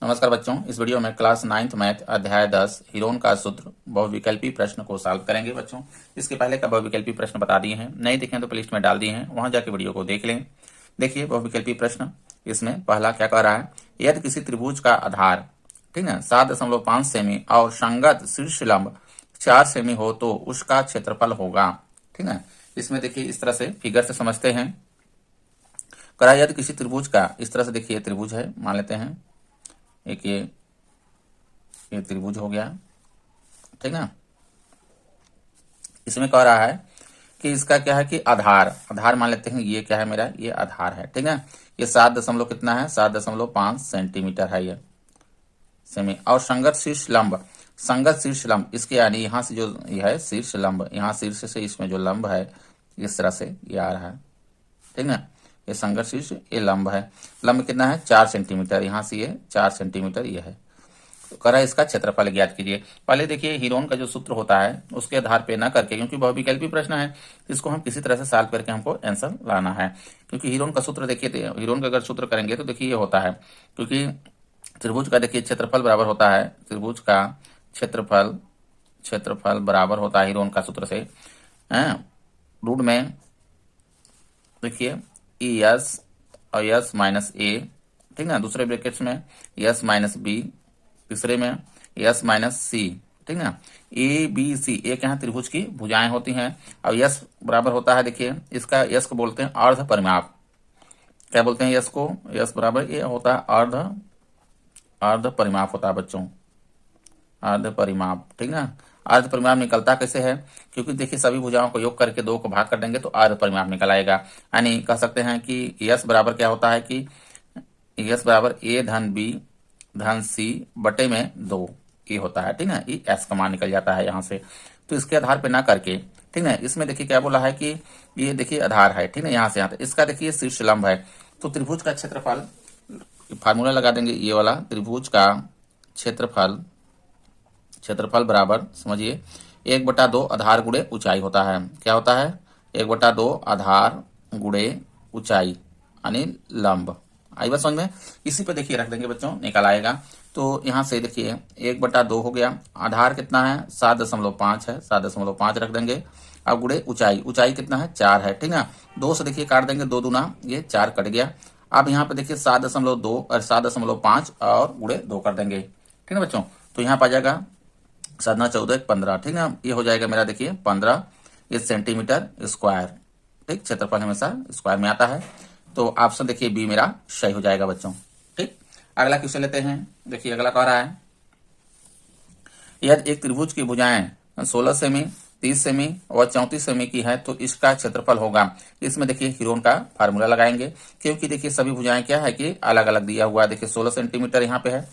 नमस्कार बच्चों, इस वीडियो में क्लास 9th मैथ अध्याय 10 हीरोन का सूत्र बहुविकल्पी प्रश्न को सॉल्व करेंगे। बच्चों इसके पहले का बहुविकल्पी प्रश्न बता दिए हैं, नहीं देखें तो प्लेलिस्ट में डाल दिए हैं, वहां जाके वीडियो को देख लें। देखिए बहुविकल्पी प्रश्न, इसमें पहला क्या कह रहा है, यदि किसी त्रिभुज का आधार ठीक है 7.5 सेमी और संगत शीर्ष लंब 4 सेमी हो तो उसका क्षेत्रफल होगा। ठीक है, इसमें देखिए इस तरह से फिगर से समझते हैं। करा यदि किसी त्रिभुज का, इस तरह से देखिए त्रिभुज है, मान लेते हैं एक ये त्रिभुज हो गया, ठीक ना। इसमें कह रहा है कि इसका क्या है कि आधार मान लेते हैं, ये क्या है मेरा, ये आधार है, ठीक है। ये 7 दशमलव कितना है, 7.5 सेंटीमीटर है ये सेमी। और संगत शीर्ष लंब इसके यानी यहाँ से जो ये है शीर्ष लंब, यहाँ शीर्ष से इसमें जो लंब है इस तरह से ये आ रहा है, ठीक ना। ये संगत शीर्ष ये लंब है, लंब कितना है 4 सेंटीमीटर, यहाँ से ये 4 सेंटीमीटर ये है। तो करा इसका क्षेत्रफल ज्ञात कीजिए। पहले देखिए हीरोन का जो सूत्र होता है उसके आधार पे ना करके, क्योंकि बहुविकल्पी प्रश्न है इसको हम किसी तरह से सॉल्व करके हमको आंसर लाना है। क्योंकि हीरोन का सूत्र देखिए, हीरोन का अगर सूत्र करेंगे तो देखिए ये होता है, क्योंकि त्रिभुज का देखिए क्षेत्रफल बराबर होता है, त्रिभुज का क्षेत्रफल बराबर होता है हीरोन का सूत्र से रूट में देखिए एस और एस माइनस ए, ठीक ना, दूसरे ब्रैकेट्स में एस माइनस बी, तीसरे में एस माइनस सी, ठीक ना। ए बी सी एक यहाँ त्रिभुज की भुजाएं होती हैं, और यस बराबर होता है, देखिए इसका यस को बोलते हैं अर्ध परिमाप। क्या बोलते हैं यस को, यस बराबर ये होता है अर्ध परिमाप होता है बच्चों, अर्ध परिमाप, ठीक ना। अर्ध परिमाप निकलता कैसे है, क्योंकि देखिए सभी भुजाओं को योग करके 2 को भाग कर देंगे तो अर्ध परिमाप निकल आएगा। यानी कह सकते हैं कि यस बराबर क्या होता है कि यस बराबर ए धन बी धन सी बटे में 2 ये होता है, ठीक ना। ये एस का मान निकल जाता है यहाँ से। तो इसके आधार पे ना करके, ठीक ना, इसमें देखिए क्या बोला है कि ये देखिए आधार है, ठीक ना, यहाँ से यहाँ तक इसका देखिए शीर्ष लंब है। तो त्रिभुज का क्षेत्रफल, फार्मूला लगा देंगे ये वाला, त्रिभुज का क्षेत्रफल बराबर समझिए 1/2 आधार गुणे ऊंचाई होता है। क्या होता है, 1/2 आधार गुणे ऊंचाई यानी लंब। आई बात समझ में। इसी पे देखिए रख देंगे बच्चों, निकल आएगा। तो यहाँ से देखिए 1/2 हो गया, आधार कितना है 7.5 है, 7.5 रख देंगे। अब गुणे ऊंचाई कितना है 4 है, ठीक ना। 2 से देखिए काट देंगे, 2 दूना ये 4 कट गया। अब यहाँ पे देखिए 7.2 और 7.5 और गुणे 2 कर देंगे, ठीक है बच्चों। तो यहाँ पर आ जाएगा 7 14 15, ठीक ना। ये हो जाएगा मेरा देखिए 15 ये सेंटीमीटर स्क्वायर, ठीक। क्षेत्रफल हमेशा स्क्वायर में आता है, तो ऑप्शन देखिए बी मेरा सही हो जाएगा बच्चों, ठीक। अगला क्वेश्चन लेते हैं। देखिए अगला कह रहा है, यदि एक त्रिभुज की भुजाएं 16 सेमी 30 सेमी और 34 सेमी की है तो इसका क्षेत्रफल होगा। इसमें देखिए हीरोन का फार्मूला लगाएंगे, क्योंकि देखिए सभी भुजाएं क्या है कि अलग अलग दिया हुआ है। देखिए 16 सेंटीमीटर यहाँ पे है,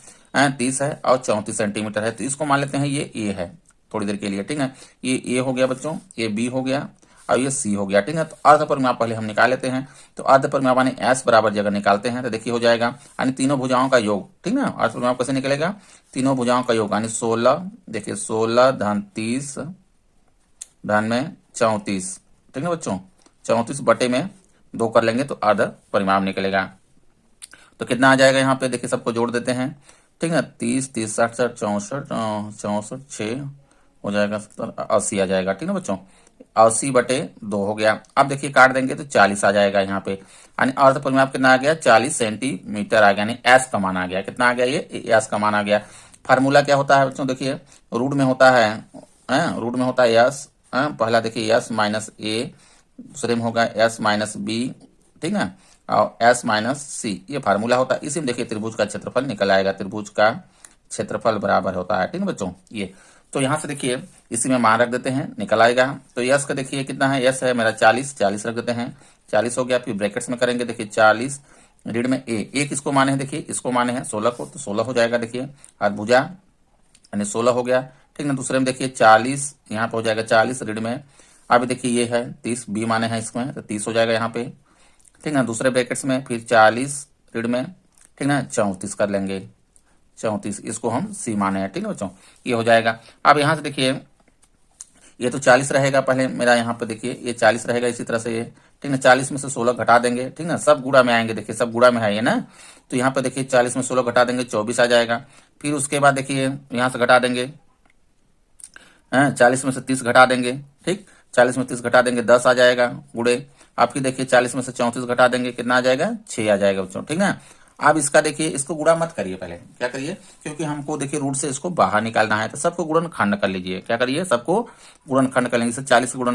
30 है और 34 सेंटीमीटर है। तो इसको मान लेते हैं ये ए है थोड़ी देर के लिए, ठीक है। ये ए हो गया बच्चों, ये बी हो गया और ये सी हो गया, ठीक है। तो अर्ध परिमाप पहले हम निकाल लेते हैं। तो अर्ध परिमाप यानी एस बराबर जगह निकालते हैं, तो देखिए हो जाएगा यानी तीनों भुजाओं का योग, ठीक ना। अर्ध परिमाप कैसे निकलेगा, तीनों भुजाओं का योग यानी 16, देखिए 16 धन 30 धन में 34, ठीक है बच्चों। 34 बटे में 2 कर लेंगे तो अर्ध परिमाप निकलेगा। तो कितना आ जाएगा यहाँ पे, देखिए सबको जोड़ देते हैं, ठीक है। 30 30 60 60 64 6 हो जाएगा 70 80 आ जाएगा, ठीक है बच्चों। 80 बटे 2 हो गया। अब देखिए काट देंगे तो 40 आ जाएगा यहाँ पे, यानी अर्ध परिमाप कितना आ गया 40 सेंटीमीटर आ गया, यानी एस का मान आ गया। कितना आ गया, ये एस का मान आ गया। फार्मूला क्या होता है बच्चों, देखिए रूट में होता है रूट में होता है एस, पहला देखिए एस माइनस ए, दूसरे में होगा एस माइनस बी, ठीक है, और एस माइनस सी, ये फार्मूला होता है। इसी में देखिए त्रिभुज का क्षेत्रफल निकल आएगा, त्रिभुज का क्षेत्रफल बराबर होता है, ठीक है बच्चों ये। तो यहाँ से देखिए इसी में मान रख देते हैं, निकल आएगा। तो यस का देखिए कितना है, यस है मेरा 40 रख देते हैं, 40 हो गया। फिर ब्रैकेट्स में करेंगे, देखिए 40 रीड में ए किसको माने हैं, देखिए इसको माने हैं 16 को, तो 16 हो जाएगा। देखिए और भुजा यानी 16 हो गया, ठीक ना। दूसरे में देखिए 40 यहाँ पे हो जाएगा 40 रीड में। अब देखिए ये है 30 बी माने हैं इसमें, तो 30 हो जाएगा यहाँ पे, ठीक ना। दूसरे ब्रैकेट्स में फिर 40 रीड में, ठीक ना, 34 कर लेंगे, 34 इसको हम सी माने हैं, ठीक है बच्चों, ये हो जाएगा। अब यहाँ से देखिए ये तो 40 रहेगा, पहले मेरा यहाँ पे देखिए ये 40 रहेगा, इसी तरह से ये, ठीक ना। 40 में से 16 घटा देंगे, ठीक ना, सब गुणा में आएंगे, देखिए सब गुणा में है ये ना। तो यहाँ पे देखिए 40 में 16 घटा देंगे 24 आ जाएगा। फिर उसके बाद देखिए यहाँ से घटा देंगे, 40 में से 30 घटा देंगे, ठीक, 40 में 30 घटा देंगे 10 आ जाएगा गुड़े। आपकी देखिए 40 में से 34 घटा देंगे, कितना आ जाएगा 6 आ जाएगा बच्चों, ठीक ना। अब इसका देखिए, इसको गुणा मत करिए, पहले क्या करिए, क्योंकि हमको देखिए रूट से इसको बाहर निकालना है, तो सबको गुणनखंड कर लीजिए। क्या करिए, सबको गुणनखंड कर लेंगे। जैसे 40 का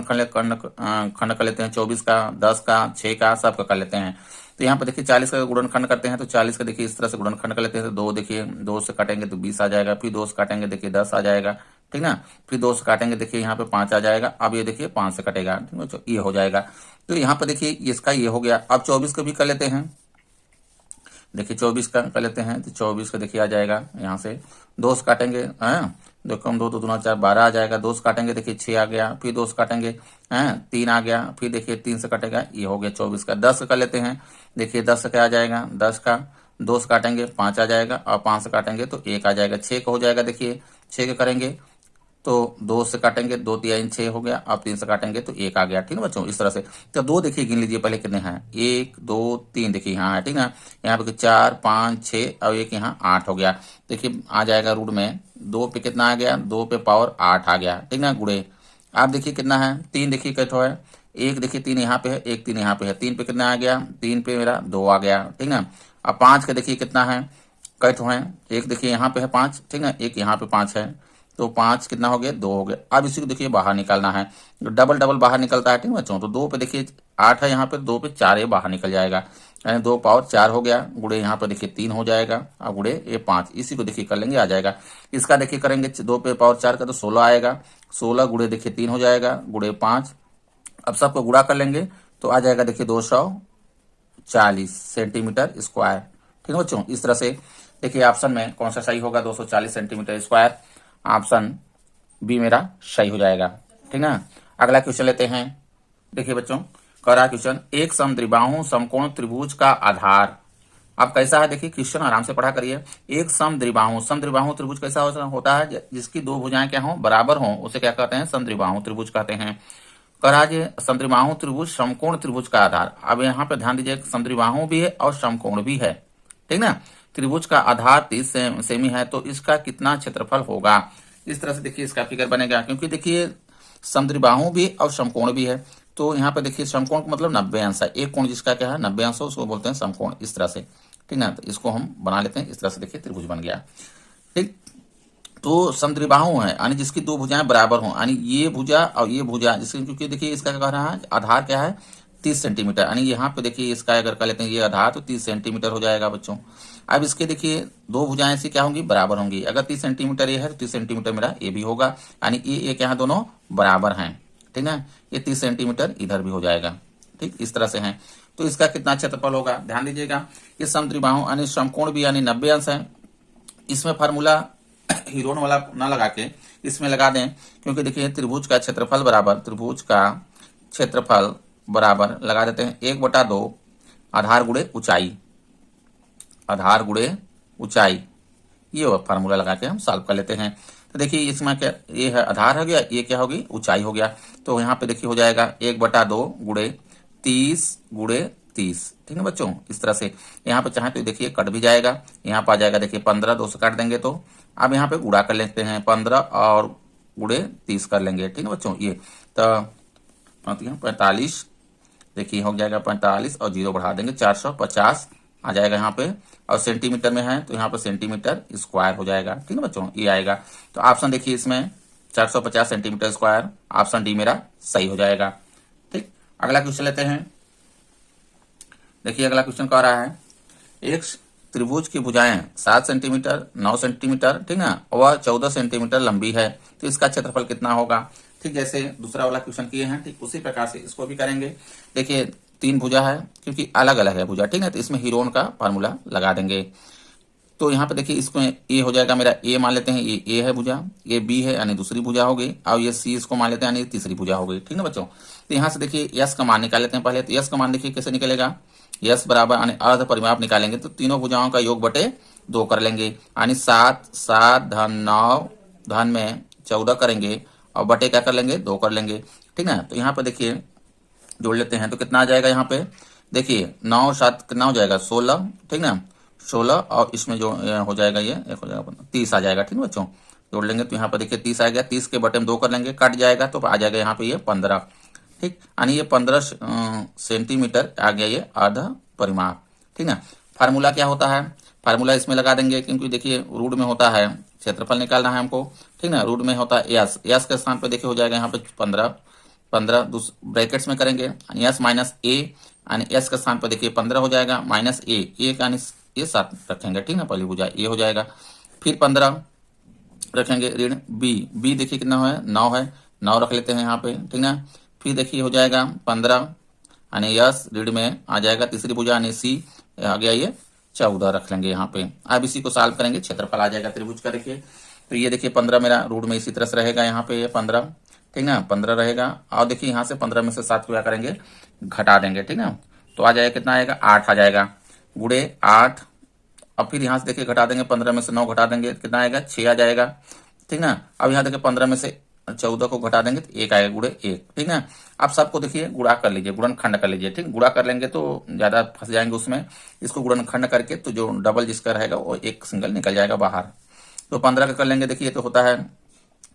खंड कर लेते हैं, 24 का, 10 का, 6 का, सबका कर लेते हैं। तो यहाँ पे देखिए 40 का गुणनखंड करते हैं, तो 40 का देखिए इस तरह से गुणनखंड कर लेते हैं, तो 2 देखिए 2 से काटेंगे तो 20 आ जाएगा। फिर 2 से काटेंगे देखिए 10 आ जाएगा, ठीक ना। फिर 2 से काटेंगे देखिए यहाँ पे 5 आ जाएगा। अब ये देखिए 5 से कटेगा, ठीक है, ये हो जाएगा। तो यहाँ पे देखिए इसका ये हो गया। अब 24 का भी कर लेते हैं, देखिए 24 का कर लेते हैं, तो 24 का देखिए आ जाएगा यहाँ से 2 से काटेंगे, देखो हम 2 2 दूना 4 12 आ जाएगा। 2 से काटेंगे देखिए 6 आ गया। फिर 2 से काटेंगे 3 आ गया। फिर देखिए 3 से कटेगा, ये हो गया 24 का। 10 कर लेते हैं, देखिए 10 से क्या आ जाएगा, 10 का 2 से काटेंगे 5 आ जाएगा, और 5 से काटेंगे तो 1 आ जाएगा। 6 का हो जाएगा, देखिए 6 के करेंगे तो 2 से काटेंगे 2 3 6 हो गया। अब 3 से काटेंगे तो 1 आ गया, ठीक है बच्चों, इस तरह से। तो 2 देखिए गिन लीजिए पहले कितने हैं, 1 2 3 देखिए यहाँ है, ठीक ना। यहाँ पे 4 5 6 और एक यहाँ 8 हो गया। देखिए आ जाएगा रूट में 2 पे कितना आ गया, 2 पे पावर 8 आ गया, ठीक ना गुड़े। आप देखिए कितना है, 3 देखिए कैठो है, एक देखिए 3 यहाँ पे है, एक 3 यहाँ पे है। 3 पे कितना आ गया, 3 पे मेरा 2 आ गया, ठीक ना। अब 5 का देखिए कितना है, कैठो है, एक देखिए यहाँ पे है 5, ठीक ना, एक यहाँ पे 5 है। तो 5 कितना हो गया, 2 हो गया। अब इसी को देखिए बाहर निकालना है, डबल डबल बाहर निकलता है, ठीक है बच्चों। तो 2 पे देखिए 8 है यहाँ पे, 2 पे 4 ये बाहर निकल जाएगा, यानी 2 पावर 4 हो गया गुड़े। यहाँ पे देखिए 3 हो जाएगा, अब गुड़े ये 5, इसी को देखिए कर लेंगे, आ जाएगा। इसका देखिए करेंगे 2 पे पावर 4 का तो 16 आएगा, 16 गुड़े देखिए 3 हो जाएगा, गुड़े 5। अब सबको गुणा कर लेंगे तो आ जाएगा देखिए 240 सेंटीमीटर स्क्वायर, ठीक है बच्चों। इस तरह से देखिए ऑप्शन में कौन सा सही होगा, 240 सेंटीमीटर स्क्वायर, ऑप्शन बी मेरा सही हो जाएगा, ठीक ना। अगला क्वेश्चन लेते हैं, देखिए बच्चों कह रहा क्वेश्चन, एक समद्विबाहु समकोण त्रिभुज का आधार। अब कैसा है देखिए, क्वेश्चन आराम से पढ़ा करिए। एक समद्विबाहु त्रिभुज कैसा होता है, जिसकी दो भुजाएं क्या हो, बराबर हो, उसे क्या कहते हैं, समद्विबाहु त्रिभुज कहते हैं। कह रहा है समद्विबाहु त्रिभुज समकोण त्रिभुज का आधार। अब यहाँ पे ध्यान दीजिए, समद्विबाहु भी है और समकोण भी है, ठीक ना। त्रिभुज का आधार 30 सेमी है, तो इसका कितना क्षेत्रफल होगा। इस तरह से देखिए इसका फिगर बनेगा, क्योंकि देखिए समद्विबाहु भी और समकोण भी है। तो यहाँ पे देखिए समकोण का मतलब 90 अंश है, एक कोण जिसका क्या है 90 अंश हो, उसको बोलते हैं समकोण, इस तरह से, ठीक ना। तो इसको हम बना लेते हैं, इस तरह से देखिए त्रिभुज बन गया, ठीक। तो समद्विबाहु है, यानी जिसकी दो भुजाएं बराबर हो, यानी ये भुजा और ये भुजा, जिसकी, क्योंकि देखिए इसका क्या कह रहा है, आधार क्या है 30 सेंटीमीटर, यानी यहाँ पे देखिए इसका अगर कर लेते हैं ये आधार, तो 30 सेंटीमीटर हो जाएगा बच्चों। अब इसके देखिए दो भुजाएं ऐसी क्या होंगी, बराबर होंगी। अगर 30 सेंटीमीटर ये है तो 30 सेंटीमीटर मेरा ये भी होगा, यानी ये क्या है, दोनों बराबर हैं, ठीक है। ये 30 सेंटीमीटर इधर भी हो जाएगा, ठीक, इस तरह से है। तो इसका कितना क्षेत्रफल होगा, ध्यान दीजिएगा। ये समद्विबाहु यानी समकोण भी यानी 90 अंश है। इसमें फार्मूला हीरोन वाला ना लगा के इसमें लगा दें, क्योंकि देखिए त्रिभुज का क्षेत्रफल बराबर, त्रिभुज का क्षेत्रफल बराबर लगा देते हैं 1/2 आधार गुणे ऊंचाई, आधार गुणे ऊंचाई, ये फार्मूला लगा के हम सॉल्व कर लेते हैं। तो देखिए इसमें क्या, ये है आधार हो गया, ये क्या होगी ऊंचाई हो गया। तो यहाँ पे देखिए हो जाएगा 1/2 गुणे 30 गुणे 30, ठीक है बच्चों, इस तरह से। यहाँ पे चाहे तो देखिए कट भी जाएगा, यहाँ पे आ जाएगा देखिए 15, 2 से काट देंगे तो। अब यहाँ पे गुणा कर लेते हैं, 15 और गुणे 30 कर लेंगे, ठीक है बच्चों। ये तो 45 देखिए हो जाएगा 45 और 0 बढ़ा देंगे 450 आ जाएगा यहाँ पे, और सेंटीमीटर में है तो यहाँ पे सेंटीमीटर स्क्वायर हो जाएगा, ठीक है बच्चों, ये आएगा। तो ऑप्शन देखिए इसमें 450 सेंटीमीटर स्क्वायर, ऑप्शन डी मेरा सही हो जाएगा, ठीक। अगला क्वेश्चन लेते हैं, देखिए अगला क्वेश्चन कह रहा है, एक त्रिभुज की भुजाएं 7 सेंटीमीटर 9 सेंटीमीटर, ठीक है, वह 14 सेंटीमीटर लंबी है, तो इसका क्षेत्रफल कितना होगा। ठीक जैसे दूसरा वाला क्वेश्चन किए हैं, ठीक उसी प्रकार से इसको भी करेंगे। देखिए 3 भुजा है, क्योंकि अलग अलग है भुजा, ठीक है, तो इसमें हीरोन का फार्मूला लगा देंगे। तो यहाँ पे देखिए इसको ए हो जाएगा मेरा, ए मान लेते हैं, ये ए है भुजा, ये बी है यानी दूसरी भुजा हो गई, और ये सी इसको मान लेते हैं यानी तीसरी भुजा हो गई, ठीक है बच्चों। तो यहाँ से देखिए यस का मान निकाल लेते हैं पहले। तो यस का मान देखिए कैसे निकलेगा, यस बराबर यानी अर्ध परिमाप निकालेंगे तो तीनों भुजाओं का योग बटे 2 कर लेंगे, यानी 7 7 धन 9 धन में 14 करेंगे, और बटे क्या कर लेंगे, 2 कर लेंगे, ठीक ना। तो यहाँ पे देखिए जोड़ लेते हैं तो कितना आ जाएगा, यहाँ पे देखिए 9 7 कितना हो जाएगा, 16, ठीक ना। 16 और इसमें जो हो जाएगा ये एक हो जाएगा 30 आ जाएगा, ठीक है बच्चों। जोड़ लेंगे तो यहाँ पर देखिए 30 आ गया, 30 के बटे में 2 कर लेंगे, कट जाएगा तो आ जाएगा यहाँ पे ये 15, ठीक। यानी ये 15 सेंटीमीटर आ गया ये आधा परिमाप, ठीक ना। फार्मूला क्या होता है, फार्मूला इसमें लगा देंगे, क्योंकि देखिए रूट में होता है क्षेत्रफल निकालना है हमको, ठीक ना। रूट में होता है यस, यस के स्थान पे देखिए हो जाएगा यहाँ पे 15, 15 ब्रैकेट्स में करेंगे, यस माइनस ए, यानी एस के स्थान पर देखिए 15 हो जाएगा, माइनस ए, ए का ये 7 रखेंगे, ठीक ना। पहली भुजा ये हो जाएगा, फिर 15 रखेंगे ऋण बी, बी देखिए कितना है, 9 है, 9 रख लेते हैं यहाँ पे, ठीक ना। फिर देखिए हो जाएगा 15, यानी यस ऋण में आ जाएगा तीसरी भुजा, यानी सी आ गया ये 14 रख लेंगे यहाँ पे। अब इसी को सॉल्व करेंगे, क्षेत्रफल आ जाएगा त्रिभुज का। देखिए तो ये देखिए 15 मेरा रूट में इसी तरह से रहेगा, यहाँ पे ये 15, ठीक ना, 15 रहेगा। और देखिए यहाँ से 15 में से 7 को क्या करेंगे, घटा देंगे, ठीक ना। तो आ जाएगा कितना आएगा, 8 आ जाएगा, गुड़े 8। अब फिर यहाँ से देखिए घटा देंगे, 15 में से 9 घटा देंगे, कितना आएगा, 6 आ जाएगा, ठीक ना। अब यहाँ देखिए 15 में से 14 को घटा देंगे तो 1 आएगा, गुड़े 1, ठीक ना। अब सबको देखिए गुणा कर लीजिए, गुणनखंड कर लीजिए, ठीक। गुणा कर लेंगे तो ज्यादा फंस जाएंगे उसमें, इसको गुणनखंड करके तो जो डबल जिसका रहेगा वो एक सिंगल निकल जाएगा बाहर। तो 15 का कर लेंगे, देखिए तो होता है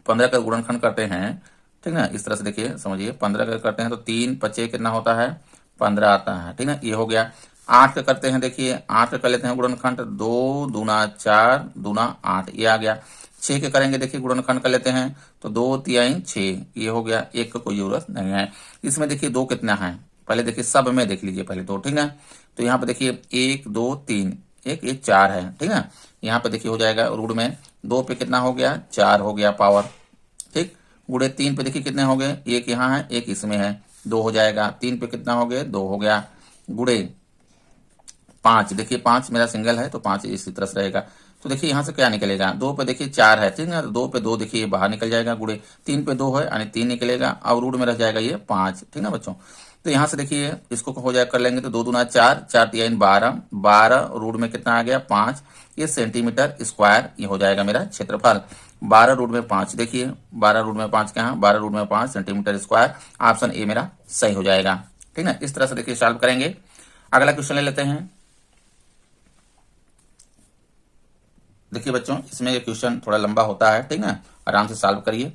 15 का गुणनखंड करते हैं, ठीक ना। इस तरह से देखिए समझिए, 15 का करते हैं तो 3 5 कितना होता है, 15 आता है, ठीक ना। ये हो गया। 8 का करते हैं, देखिए 8 का कर लेते हैं गुणनखंड, 2 दूना 4 दूना 8, ये आ गया। 6 के करेंगे, देखिए गुणनखंड कर लेते हैं तो 2 3 6, ये हो गया। 1 का कोई जरूरत नहीं है इसमें। देखिए 2 कितना है, पहले देखिए सब में देख लीजिए पहले 2, ठीक ना। तो यहाँ पे देखिए 1 2 3, एक ये 4 है, ठीक ना। यहाँ पे देखिए हो जाएगा रूट में 2 पे कितना हो गया, 4 हो गया पावर, ठीक। गुड़े 3 पे देखिए कितने हो गए, एक यहाँ है एक इसमें है, 2 हो जाएगा। 3 पे कितना हो गया, 2 हो गया। गुड़े 5, देखिए 5 मेरा सिंगल है तो 5 इसी तरह से रहेगा। तो देखिए यहाँ से क्या निकलेगा, 2 पे देखिए 4 है, ठीक है, 2 पे 2 देखिए बाहर निकल जाएगा। गुड़े 3 पे 2 है यानी 3 निकलेगा, और रूट में रह जाएगा ये 5, ठीक है बच्चों। तो यहाँ से देखिए इसको हो जाए कर लेंगे तो 2 दूना 4, 4 3 12, 12 रूट में कितना आ गया, 5, ये सेंटीमीटर स्क्वायर ये हो जाएगा मेरा क्षेत्रफल। 12 रूट में 5, देखिए 12 रूट में 5 क्या है, 12 रूट में 5 सेंटीमीटर स्क्वायर, ऑप्शन ए मेरा सही हो जाएगा, ठीक ना। इस तरह से देखिए सॉल्व करेंगे। अगला क्वेश्चन ले लेते हैं। देखिए बच्चों इसमें ये क्वेश्चन थोड़ा लंबा होता है, ठीक ना, आराम से सॉल्व करिए।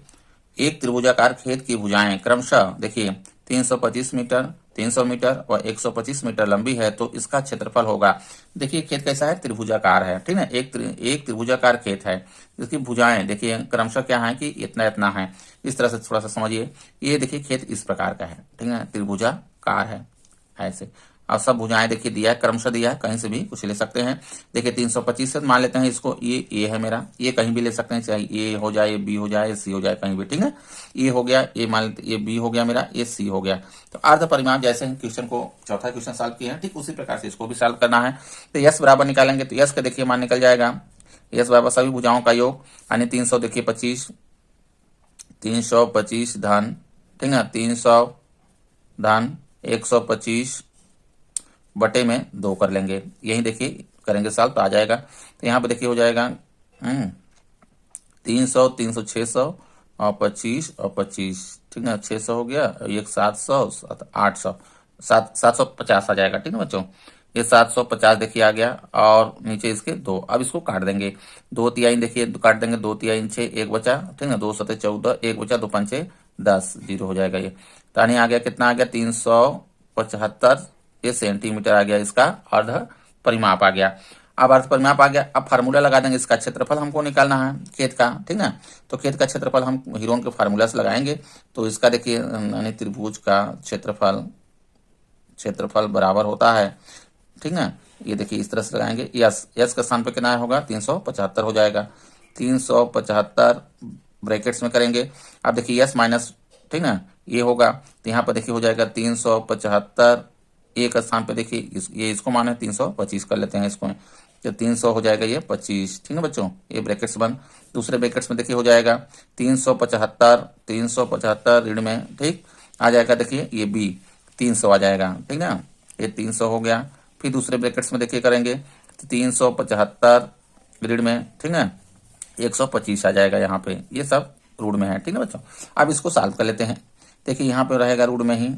एक त्रिभुजाकार खेत की भुजाएं क्रमशः देखिए 325 मीटर, 300 मीटर और 125 मीटर लंबी है, तो इसका क्षेत्रफल होगा। देखिए खेत कैसा है, त्रिभुजाकार है, ठीक ना। एक त्रिभुजाकार खेत है, इसकी भुजाएं देखिए क्रमशः क्या है कि इतना इतना है। इस तरह से थोड़ा सा समझिए, ये देखिए खेत इस प्रकार का है, ठीक है, त्रिभुजाकार है ऐसे। और सब भुजाएं देखिए दिया है, क्रमशः दिया है, कहीं से भी कुछ ले सकते हैं। देखिए 325 से मान लेते हैं इसको, ये ए है मेरा, ये कहीं भी ले सकते हैं, चाहे ए हो जाए, बी हो जाए, सी हो जाए, कहीं भी, ठीक है। ये हो गया, ये मान लेते, ये बी हो गया मेरा, ये सी हो गया। तो अर्ध परिमाप जैसे हम क्वेश्चन को चौथा क्वेश्चन सॉल्व किए हैं, ठीक उसी प्रकार से इसको भी सॉल्व करना है। तो यस बराबर निकालेंगे तो यस का देखिए मान निकल जाएगा, यस बराबर सभी भुजाओं का योग, यानी 300 देखिए 25, 325 धन, ठीक है, 300 धन 125 बटे में 2 कर लेंगे, यही देखिए करेंगे सॉल्व तो आ जाएगा। तो यहाँ पे देखिए हो जाएगा 300 300 600 और 25 और 25, ठीक है, 600 हो गया, एक 700 800 750 आ जाएगा, ठीक है बच्चों। ये 750 देखिए आ गया, और नीचे इसके 2। अब इसको काट देंगे, 2 तिहाई देखिए काट देंगे, 2 तिहाई 6, 1 बचा, ठीक है, 2 7 14, 1 बचा, 2 5 10, 0 हो जाएगा। ये तानी आ गया, कितना आ गया, 375 ये सेंटीमीटर आ गया, इसका अर्ध परिमाप आ गया। अब अर्ध परिमाप आ गया, अब फार्मूला लगा देंगे, इसका क्षेत्रफल हमको निकालना है खेत का, ठीक ना। तो खेत का क्षेत्रफल हम हिरोन के फार्मूला से लगाएंगे। तो इसका देखिए यानी त्रिभुज का क्षेत्रफल बराबर होता है, ठीक ना। ये देखिए इस तरह से लगाएंगे, यस यस का स्थान पे कितना होगा, 375 हो जाएगा। 375 ब्रैकेट्स में करेंगे, अब देखिए यस माइनस, ठीक ना, ये होगा। तो यहाँ पर देखिए हो जाएगा 375, एक स्थान पे देखिए ये इसको माने 325 कर लेते हैं इसको, तो 300 हो जाएगा ये 25, ठीक है बच्चों, ये ब्रैकेट्स बंद। दूसरे ब्रैकेट्स में देखिए हो जाएगा 375 ऋण में, ठीक आ जाएगा। देखिए ये बी 300 आ जाएगा, ठीक ना, ये 300 हो गया। फिर दूसरे ब्रैकेट्स में देखिए करेंगे तो 375 ऋण में, ठीक है, 125 आ जाएगा यहाँ पे, ये सब रूट में है, ठीक है बच्चों। अब इसको सॉल्व कर लेते हैं। देखिए यहाँ पे रहेगा रूट में ही,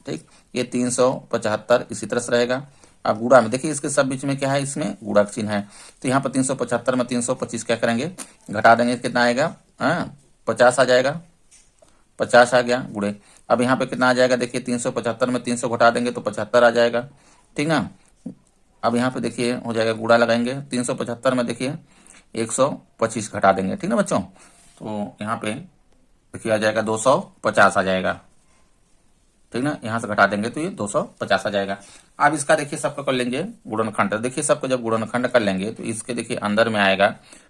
ठीक, ये 375 इसी तरह से रहेगा। अब गुणा में देखिए इसके सब बीच में क्या है, इसमें गुणा का चिन्ह है, तो यहाँ पर 375 में 325 क्या करेंगे, घटा देंगे, कितना आएगा, 50 आ जाएगा, 50 आ गया गुणे। अब यहाँ पे कितना आ जाएगा, देखिए 375 में 300 घटा देंगे तो 75 आ जाएगा, ठीक ना। अब यहाँ पे देखिए हो जाएगा, गुणा लगाएंगे, 375 में देखिए 125 घटा देंगे, ठीक ना बच्चों। तो यहाँ पे देखिए आ जाएगा 250 आ जाएगा, ठीक ना। यहाँ से घटा देंगे तो ये 250 आ जाएगा। अब इसका देखिए सबका कर लेंगे गुणनखंड। देखिए सबको जब गुणनखंड कर लेंगे तो इसके देखिए अंदर में आएगा,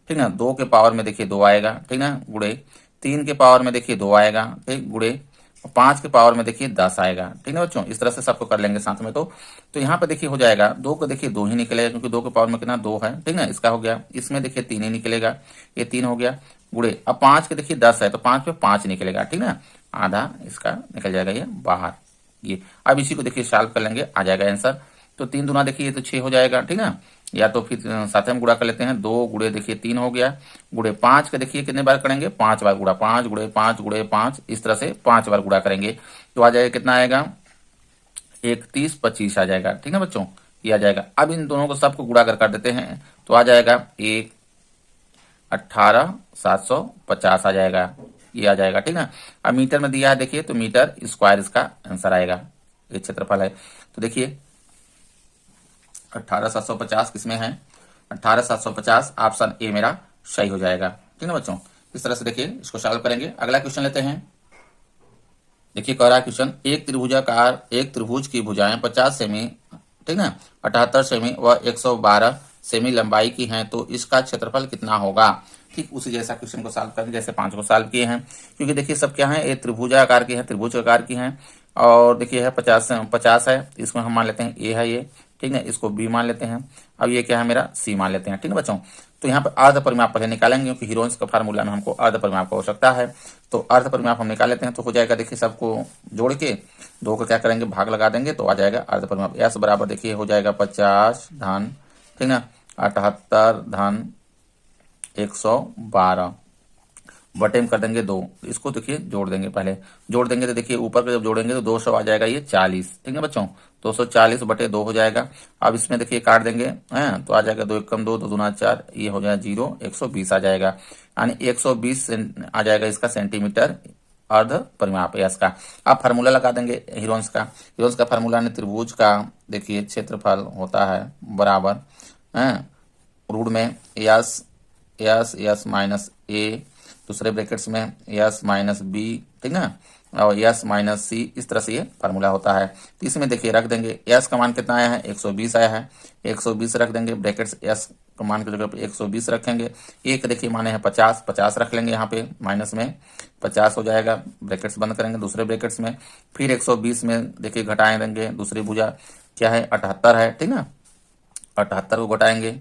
ठीक ना, 2 के पावर में देखिए 2 आएगा, ठीक ना, गुणे 3 के पावर में देखिए 2 आएगा, ठीक, गुणे 5 के पावर में देखिए 10 आएगा, ठीक है बच्चों। इस तरह से सबको कर लेंगे साथ में। तो यहाँ पे देखिए हो जाएगा 2 को देखिए 2 ही निकलेगा, क्योंकि 2 के पावर में कितना 2 है, ठीक ना, इसका हो गया। इसमें देखिए 3 ही निकलेगा, ये 3 हो गया, गुणे अब 5 के देखिए 10 है तो 5 पे 5 निकलेगा, ठीक ना, आधा इसका निकल जाएगा ये बाहर। ये अब इसी को देखिए सॉल्व कर लेंगे, आ जाएगा आंसर। तो 3 दूना देखिए ये तो 6 हो जाएगा, ठीक ना, या तो फिर साथ में गुणा कर लेते हैं, 2 गुणे देखिए 3 हो गया, गुणे 5 का देखिए कितने बार करेंगे, 5 बार गुणा, 5 गुणे 5 गुणे 5, इस तरह से 5 बार गुणा करेंगे तो आ जाएगा, कितना आएगा, 31 25 आ जाएगा, ठीक है बच्चों, ये आ जाएगा। अब इन दोनों को सबको गुणा कर देते हैं तो आ जाएगा 18,750 आ जाएगा, ये आ जाएगा, ठीक ना। अब मीटर में दिया है देखिए, तो मीटर स्क्वायर इसका आंसर आएगा, ये क्षेत्रफल है। तो देखिए 18,750 किसमें है, 18,750 ऑप्शन ए मेरा सही हो जाएगा, ठीक है बच्चों। इस तरह से देखिए इसको सॉल्व करेंगे। अगला क्वेश्चन लेते हैं। देखिए कह रहा है क्वेश्चन, एक त्रिभुजाकार एक त्रिभुज की भुजाएं 50 सेमी, ठीक ना, 78 सेमी व 112 सेमी लंबाई की हैं, तो इसका क्षेत्रफल कितना होगा। ठीक उसी जैसा क्वेश्चन को सॉल्व करेंगे जैसे 5 को सॉल्व किए हैं, क्योंकि देखिए सब क्या है, ये त्रिभुजाकार की है, त्रिभुज आकार की है, और देखिए है 50 है, इसमें हम मान लेते हैं ए है ये, ठीक है, इसको बी मान लेते हैं। अब ये क्या है मेरा सी मान लेते हैं, ठीक है बच्चों। तो यहाँ पे अर्ध परिमाप पहले निकालेंगे, क्योंकि हीरोइंस का फार्मूला में हमको अर्ध परिमाप की आवश्यकता है। तो अर्ध परिमाप हम निकाल लेते हैं, तो हो जाएगा देखिए सबको जोड़ के 2 को क्या करेंगे, भाग लगा देंगे, तो आ जाएगा अर्ध परिमाप। एस बराबर देखिए हो जाएगा 50 धन, ठीक ना, 78 धन 112 बटे में कर देंगे 2। इसको देखिए जोड़ देंगे, पहले जोड़ देंगे तो देखिए ऊपर का जब जोड़ेंगे तो 200 आ जाएगा, ये 40, ठीक है बच्चों, 240 बटे 2 हो जाएगा। अब इसमें देखिए काट देंगे, हैं, तो आ जाएगा 2 एकम 2, 2 दूना 4, ये हो जाएगा 0, 120 आ जाएगा, यानी 120 आ जाएगा इसका सेंटीमीटर अर्ध परिमाप है इसका। अब फार्मूला लगा देंगे हीरोन्स का। हीरोन्स का फार्मूला ने त्रिभुज का देखिए क्षेत्रफल होता है बराबर, रूट में यस यस यस माइनस ए, दूसरे ब्रैकेट्स में यस माइनस बी, ठीक ना, और यस माइनस सी, इस तरह से ये फार्मूला होता है। तो इसमें देखिए रख देंगे, यस का मान कितना आया है, 120 आया है, 120 रख देंगे, ब्रैकेट्स यस का मान की जगह पे 120 रखेंगे। एक देखिए माने है 50, 50 रख लेंगे, यहाँ पे माइनस में 50 हो जाएगा, ब्रैकेट्स बंद करेंगे दूसरे ब्रैकेट्स में। फिर 120 में देखिए घटाए देंगे, दूसरी भुजा क्या है 78 है, ठीक ना, 78 को घटाएंगे।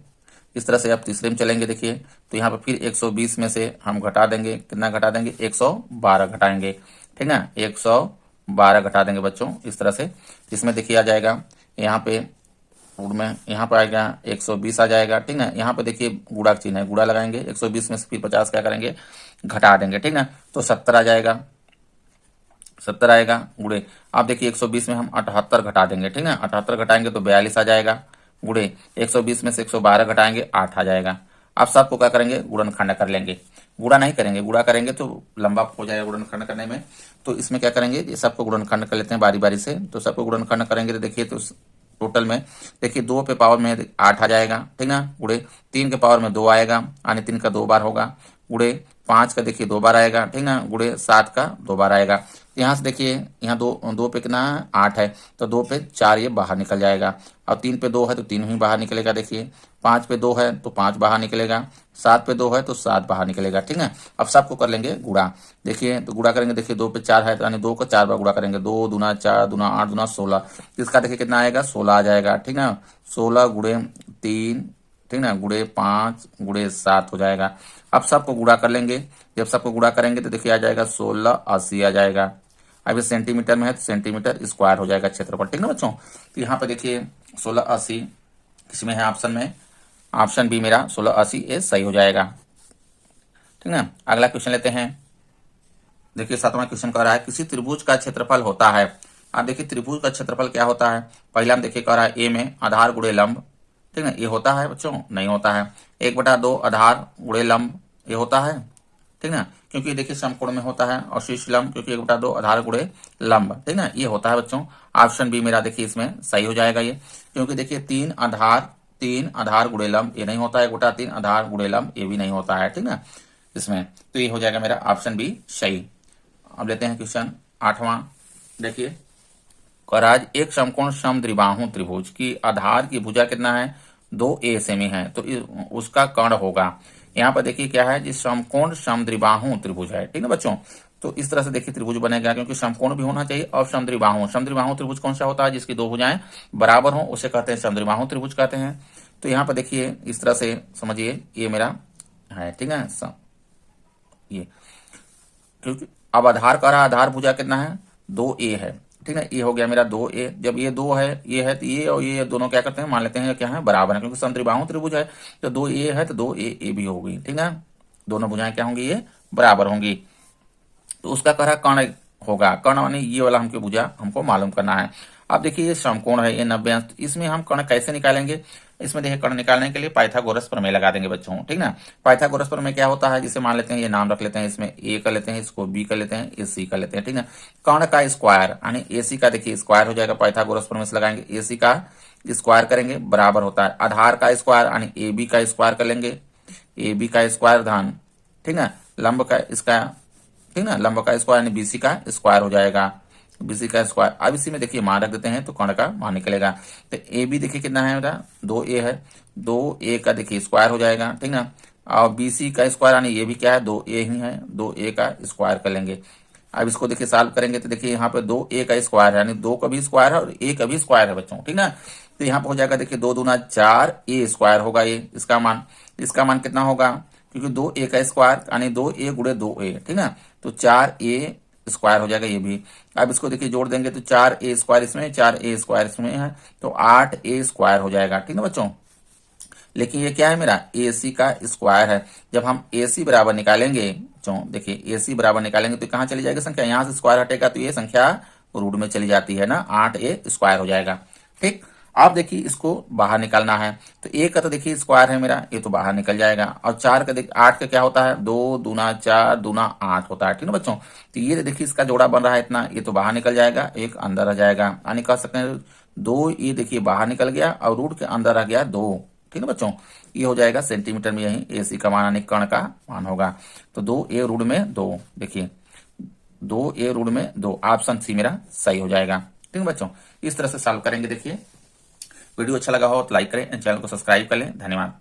इस तरह से आप तीसरे में चलेंगे देखिए, तो यहाँ पे फिर 120 में से हम घटा देंगे, कितना घटा देंगे, 112 घटाएंगे, ठीक ना, 112 घटा देंगे बच्चों, इस तरह से। इसमें देखिए आ जाएगा यहाँ पे रूट में, यहाँ पे आएगा 120 आ जाएगा, ठीक ना। यहाँ पे देखिए गुणा का चिन्ह है, गुणा लगाएंगे, 120 में से फिर 50 क्या करेंगे, घटा देंगे, ठीक ना, तो 70 आ जाएगा, 70 आएगा गुणे। आप देखिए 120 में हम 78 घटा देंगे, ठीक ना, 78 घटाएंगे तो 42 आ जाएगा, गुणे 120 में से 112 घटाएंगे 8 आ जाएगा। आप सबको क्या करेंगे, गुणनखंड कर लेंगे, गुणा नहीं करेंगे, गुणा करेंगे तो लंबा हो जाएगा गुणनखंड करने में। तो इसमें क्या करेंगे, ये सबको गुणनखंड कर लेते हैं बारी बारी से। तो सबको गुणनखंड करेंगे तो देखिए, तो टोटल में देखिए 2 पे पावर में 8 आ जाएगा, ठीक ना, गुणे 3 के पावर में 2 आएगा, यानी 3 का 2 बार होगा, गुणे 5 का देखिए 2 बार आएगा, ठीक ना, गुणे 7 का 2 बार आएगा। यहाँ से देखिए यहाँ 2 पे कितना है 8 है, तो 2 पे 4 ये बाहर निकल जाएगा, और 3 पे 2 है तो 3 ही बाहर निकलेगा, देखिए 5 पे 2 है तो 5 बाहर निकलेगा, 7 पे 2 है तो 7 बाहर निकलेगा, ठीक है। अब सबको कर लेंगे गुणा, देखिए तो गुणा करेंगे, देखिए 2 पे 4 है तो यानी 2 को 4 बार गुणा करेंगे, 2 दूना 4 दूना 8 दूना 16, इसका देखिए कितना आएगा 16 आ जाएगा, ठीक है, 16 गुणे 3, ठीक ना, गुणे 5 गुणे 7 हो जाएगा। अब सबको गुणा कर लेंगे, जब सबको गुणा करेंगे तो देखिए आ जाएगा 1680 आ जाएगा। अब ये सेंटीमीटर में है तो सेंटीमीटर स्क्वायर हो जाएगा क्षेत्रफल, ठीक ना बच्चों। तो यहाँ पे देखिए 1680 इसमें है ऑप्शन में, ऑप्शन बी मेरा 1680 ये सही हो जाएगा, ठीक ना। अगला क्वेश्चन लेते हैं। देखिए 7वां क्वेश्चन कह रहा है किसी त्रिभुज का क्षेत्रफल होता है। अब देखिए त्रिभुज का क्षेत्रफल क्या होता है। पहला हम देखिए कह रहा है ए में आधार गुणे लंब, ठीक ना, ये होता है बच्चों, नहीं होता है। 1/2 आधार गुणे लंब, ये होता है, ठीक ना, क्योंकि देखिए समकोण में होता है। और शीर्ष लंब क्योंकि 1/2 आधार गुणे लंब, ठीक ना, ये होता है बच्चों। ऑप्शन बी मेरा देखिए इसमें सही हो जाएगा ये, क्योंकि देखिए 3 आधार गुणे लंब ये नहीं होता है, 1/3 आधार गुणे लंब ये भी नहीं होता है, ठीक ना इसमें। तो ये हो जाएगा मेरा ऑप्शन बी सही। अब लेते हैं क्वेश्चन 8वां। देखिए कराज एक समकोण समद्विबाहु त्रिभुज की आधार की भुजा कितना है, 2a सेमी है, तो उसका कर्ण होगा। यहाँ पर देखिए क्या है, जिस समकोण समद्विबाहु त्रिभुज है, ठीक है बच्चों। तो इस तरह से देखिए त्रिभुज बनेगा, क्योंकि समकोण भी होना चाहिए और समद्विबाहु त्रिभुज कौन सा होता है, जिसकी दो भुजाएं बराबर हो उसे कहते हैं समद्विबाहु त्रिभुज कहते हैं। तो यहाँ पर देखिए इस तरह से समझिए, ये मेरा है, ठीक है ये, क्योंकि अब आधार का रहा, आधार भुजा कितना है, 2a है, ठीक है, ये हो गया मेरा 2a। जब ये 2 है, ये है, तो ये और ये दोनों क्या करते हैं, मान लेते हैं क्या है, बराबर है, क्योंकि समद्विबाहु त्रिभुज है। तो 2a है तो 2a भी होगी, ठीक है, दोनों भुजाएं क्या होंगी, ये बराबर होंगी। तो उसका कह रहा कर्ण होगा, कर्ण माने ये वाला हमको भुजा हमको मालूम करना है। अब देखिए ये समकोण है, ये 90 अंश, इसमें हम कर्ण कैसे निकालेंगे। इसमें देखिए कर्ण निकालने के लिए पाइथागोरस प्रमेय लगा देंगे बच्चों, ठीक ना। पाइथागोरस प्रमेय क्या होता है, जिसे मान लेते हैं ये नाम रख लेते हैं, इसमें ए कर लेते हैं, इसको बी कर लेते हैं, ये सी कर लेते हैं, ठीक ना। कर्ण का स्क्वायर यानी ए सी का देखिए स्क्वायर हो जाएगा, पाइथागोरस प्रमेय से लगाएंगे, ए सी का स्क्वायर करेंगे बराबर होता है आधार का स्क्वायर यानी ए बी का स्क्वायर कर लेंगे, ए बी का स्क्वायर धन, ठीक ना, लंब का इसका, ठीक ना, लंब का स्क्वायर यानी बीसी का स्क्वायर हो जाएगा, बीसी का स्क्वायर। अब इसी में देखिए मान रख देते हैं तो कर्ण का मान निकलेगा। तो ए बी देखिए कितना है मेरा, 2a है, 2a का देखिए स्क्वायर हो जाएगा, ठीक ना। और बीसी का स्क्वायर यानी ये भी क्या है, 2a ही है, 2a का स्क्वायर कर लेंगे। अब इसको देखिए सॉल्व करेंगे तो देखिए यहाँ पे 2a का स्क्वायर है यानी 2 का भी स्क्वायर है और a का भी स्क्वायर है बच्चों, ठीक ना। तो यहाँ पे हो जाएगा देखिए 2 दूना 4a स्क्वायर होगा, ये इसका मान कितना होगा, क्योंकि 2a का स्क्वायर यानी 2a गुणे 2a, ठीक ना, तो 4a स्क्वायर हो जाएगा ये भी। अब इसको देखिए जोड़ देंगे तो 4a स्क्वायर इसमें, 4a स्क्वायर इसमें है, तो 8a स्क्वायर हो जाएगा, ठीक ना बच्चों। लेकिन ये क्या है मेरा, ac का स्क्वायर है। जब हम ac बराबर निकालेंगे बच्चों, देखिए ac बराबर निकालेंगे तो कहाँ चली जाएगी संख्या, यहां से स्क्वायर हटेगा तो ये संख्या रूट में चली जाती है ना, 8a स्क्वायर हो जाएगा, ठीक। आप देखिए इसको बाहर निकालना है, तो a का तो देखिए स्क्वायर है मेरा, ये तो बाहर निकल जाएगा। और 4 का देखिए 8 का क्या होता है, 2 दूना 4 दूना 8 होता है, ठीक है बच्चों। तो ये देखिए इसका जोड़ा बन रहा है इतना, ये तो बाहर निकल जाएगा, एक अंदर आ जाएगा, यानी कह सकते हैं 2 ये देखिए बाहर निकल गया और रूट के अंदर आ गया 2, ठीक है बच्चों। ये हो जाएगा सेंटीमीटर में, यही AC का मान यानी कर्ण का मान होगा। तो 2a रूट में 2, देखिए 2a रूट में 2, ऑप्शन सी मेरा सही हो जाएगा, ठीक है बच्चों। इस तरह से सॉल्व करेंगे। देखिए वीडियो अच्छा लगा हो तो लाइक करें, चैनल को सब्सक्राइब कर लें। धन्यवाद।